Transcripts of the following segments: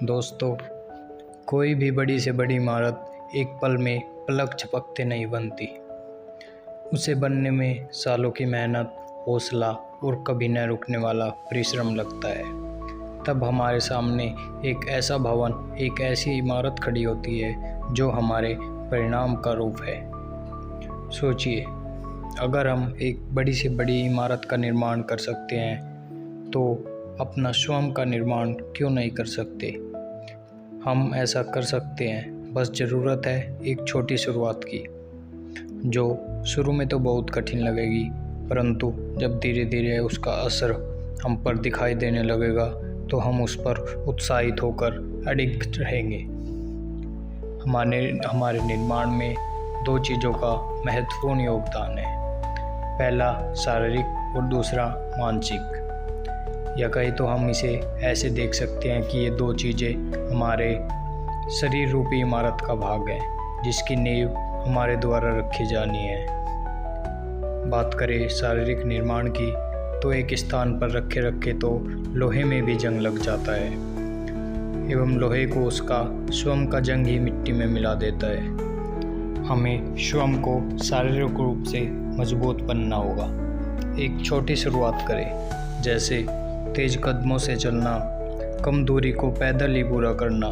दोस्तों, कोई भी बड़ी से बड़ी इमारत एक पल में पलक झपकते नहीं बनती। उसे बनने में सालों की मेहनत, हौसला और कभी न रुकने वाला परिश्रम लगता है। तब हमारे सामने एक ऐसा भवन, एक ऐसी इमारत खड़ी होती है जो हमारे परिणाम का रूप है। सोचिए, अगर हम एक बड़ी से बड़ी इमारत का निर्माण कर सकते हैं तो अपना स्वयं का निर्माण क्यों नहीं कर सकते। हम ऐसा कर सकते हैं, बस ज़रूरत है एक छोटी शुरुआत की, जो शुरू में तो बहुत कठिन लगेगी, परंतु जब धीरे धीरे उसका असर हम पर दिखाई देने लगेगा तो हम उस पर उत्साहित होकर अडिग रहेंगे। हमारे निर्माण में दो चीज़ों का महत्वपूर्ण योगदान है। पहला शारीरिक और दूसरा मानसिक। या कहीं तो हम इसे ऐसे देख सकते हैं कि ये दो चीज़ें हमारे शरीर रूपी इमारत का भाग है, जिसकी नींव हमारे द्वारा रखी जानी है। बात करें शारीरिक निर्माण की तो एक स्थान पर रखे रखे तो लोहे में भी जंग लग जाता है एवं लोहे को उसका स्वयं का जंग ही मिट्टी में मिला देता है। हमें स्वयं को शारीरिक रूप से मजबूत बनना होगा। एक छोटी शुरुआत करें, जैसे तेज कदमों से चलना, कम दूरी को पैदल ही पूरा करना।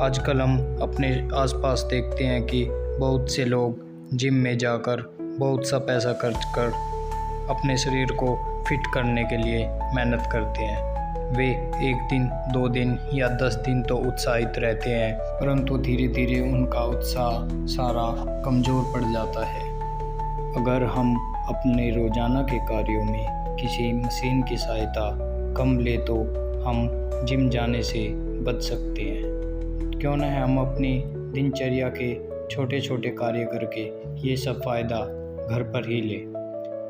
आजकल हम अपने आसपास देखते हैं कि बहुत से लोग जिम में जाकर बहुत सा पैसा खर्च कर अपने शरीर को फिट करने के लिए मेहनत करते हैं। वे एक दिन, 2 दिन या 10 दिन तो उत्साहित रहते हैं, परंतु धीरे धीरे उनका उत्साह सारा कमज़ोर पड़ जाता है। अगर हम अपने रोज़ाना के कार्यों में किसी मशीन की सहायता कम ले तो हम जिम जाने से बच सकते हैं। क्यों न हम अपनी दिनचर्या के छोटे छोटे कार्य करके ये सब फ़ायदा घर पर ही ले।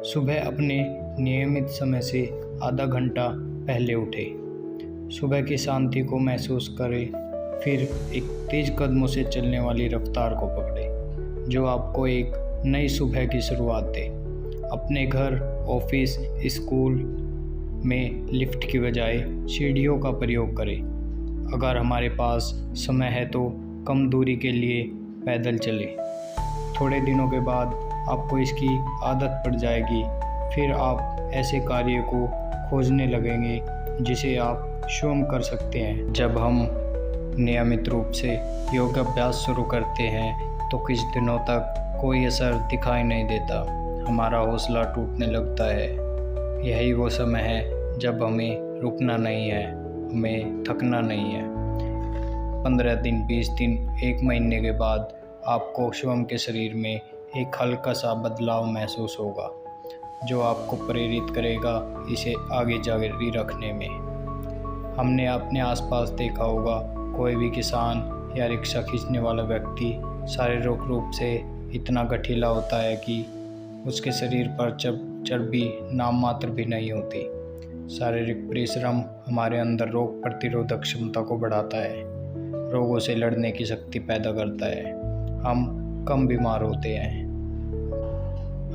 सुबह अपने नियमित समय से आधा घंटा पहले उठें, सुबह की शांति को महसूस करें, फिर एक तेज़ कदमों से चलने वाली रफ्तार को पकड़ें जो आपको एक नई सुबह की शुरुआत दे। अपने घर, ऑफिस, स्कूल में लिफ्ट की बजाय सीढ़ियों का प्रयोग करें। अगर हमारे पास समय है तो कम दूरी के लिए पैदल चलें। थोड़े दिनों के बाद आपको इसकी आदत पड़ जाएगी। फिर आप ऐसे कार्य को खोजने लगेंगे जिसे आप स्वयं कर सकते हैं। जब हम नियमित रूप से योग अभ्यास शुरू करते हैं तो कुछ दिनों तक कोई असर दिखाई नहीं देता, हमारा हौसला टूटने लगता है। यही वो समय है जब हमें रुकना नहीं है, हमें थकना नहीं है। 15 दिन, 20 दिन, 1 महीने के बाद आपको स्वयं के शरीर में एक हल्का सा बदलाव महसूस होगा जो आपको प्रेरित करेगा इसे आगे जारी रखने में। हमने अपने आसपास देखा होगा, कोई भी किसान या रिक्शा खींचने वाला व्यक्ति शारीरिक रूप से इतना गठीला होता है कि उसके शरीर पर चर्बी नाम मात्र भी नहीं होती। शारीरिक परिश्रम हमारे अंदर रोग प्रतिरोधक क्षमता को बढ़ाता है, रोगों से लड़ने की शक्ति पैदा करता है, हम कम बीमार होते हैं।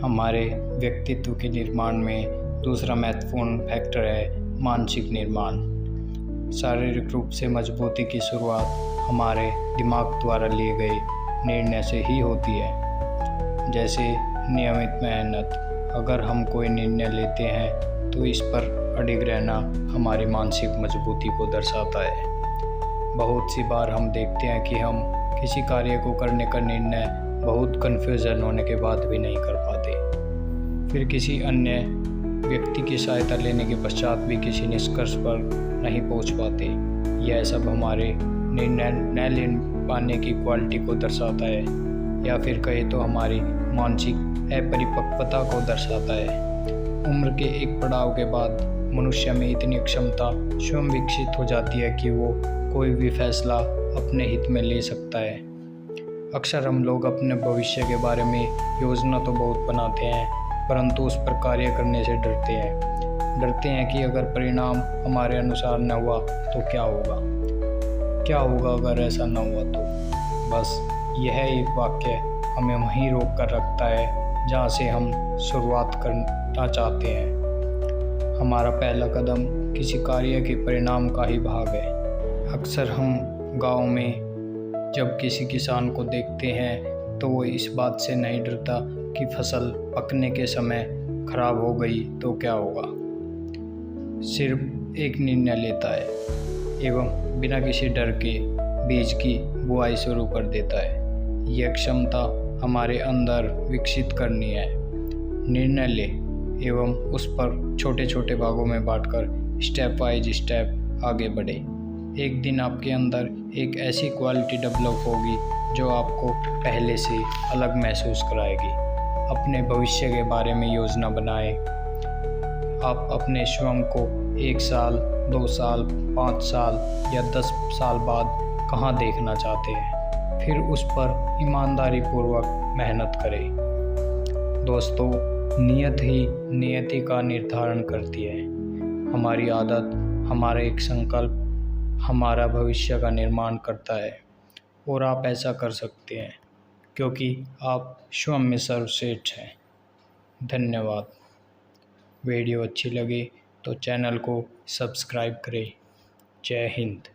हमारे व्यक्तित्व के निर्माण में दूसरा महत्वपूर्ण फैक्टर है मानसिक निर्माण। शारीरिक रूप से मजबूती की शुरुआत हमारे दिमाग द्वारा लिए गए निर्णय से ही होती है। जैसे नियमित मेहनत। अगर हम कोई निर्णय लेते हैं तो इस पर अडिग रहना हमारी मानसिक मजबूती को दर्शाता है। बहुत सी बार हम देखते हैं कि हम किसी कार्य को करने का निर्णय बहुत कन्फ्यूजन होने के बाद भी नहीं कर पाते, फिर किसी अन्य व्यक्ति की सहायता लेने के पश्चात भी किसी निष्कर्ष पर नहीं पहुंच पाते। यह सब हमारे निर्णय न ले पाने की क्वालिटी को दर्शाता है, या फिर कहे तो हमारी मानसिक अपरिपक्वता को दर्शाता है। उम्र के एक पड़ाव के बाद मनुष्य में इतनी क्षमता स्वयं विकसित हो जाती है कि वो कोई भी फैसला अपने हित में ले सकता है। अक्सर हम लोग अपने भविष्य के बारे में योजना तो बहुत बनाते हैं, परंतु उस पर कार्य करने से डरते हैं कि अगर परिणाम हमारे अनुसार न हुआ तो क्या होगा अगर ऐसा न हुआ तो। बस यह एक वाक्य हमें वहीं रोक कर रखता है जहाँ से हम शुरुआत करना चाहते हैं। हमारा पहला कदम किसी कार्य के परिणाम का ही भाग है। अक्सर हम गांव में जब किसी किसान को देखते हैं तो वो इस बात से नहीं डरता कि फसल पकने के समय खराब हो गई तो क्या होगा। सिर्फ एक निर्णय लेता है एवं बिना किसी डर के बीज की बुआई शुरू कर देता है। यह क्षमता हमारे अंदर विकसित करनी है। निर्णय ले एवं उस पर छोटे छोटे भागों में बांटकर स्टेप वाइज स्टेप आगे बढ़े। एक दिन आपके अंदर एक ऐसी क्वालिटी डेवलप होगी जो आपको पहले से अलग महसूस कराएगी। अपने भविष्य के बारे में योजना बनाएं। आप अपने स्वयं को 1 साल, 2 साल, 5 साल या 10 साल बाद कहाँ देखना चाहते हैं, फिर उस पर ईमानदारी पूर्वक मेहनत करें। दोस्तों, नियत ही नियति का निर्धारण करती है। हमारी आदत, हमारा एक संकल्प हमारा भविष्य का निर्माण करता है और आप ऐसा कर सकते हैं क्योंकि आप स्वयं में सर्वश्रेष्ठ हैं। धन्यवाद। वीडियो अच्छी लगे तो चैनल को सब्सक्राइब करें। जय हिंद।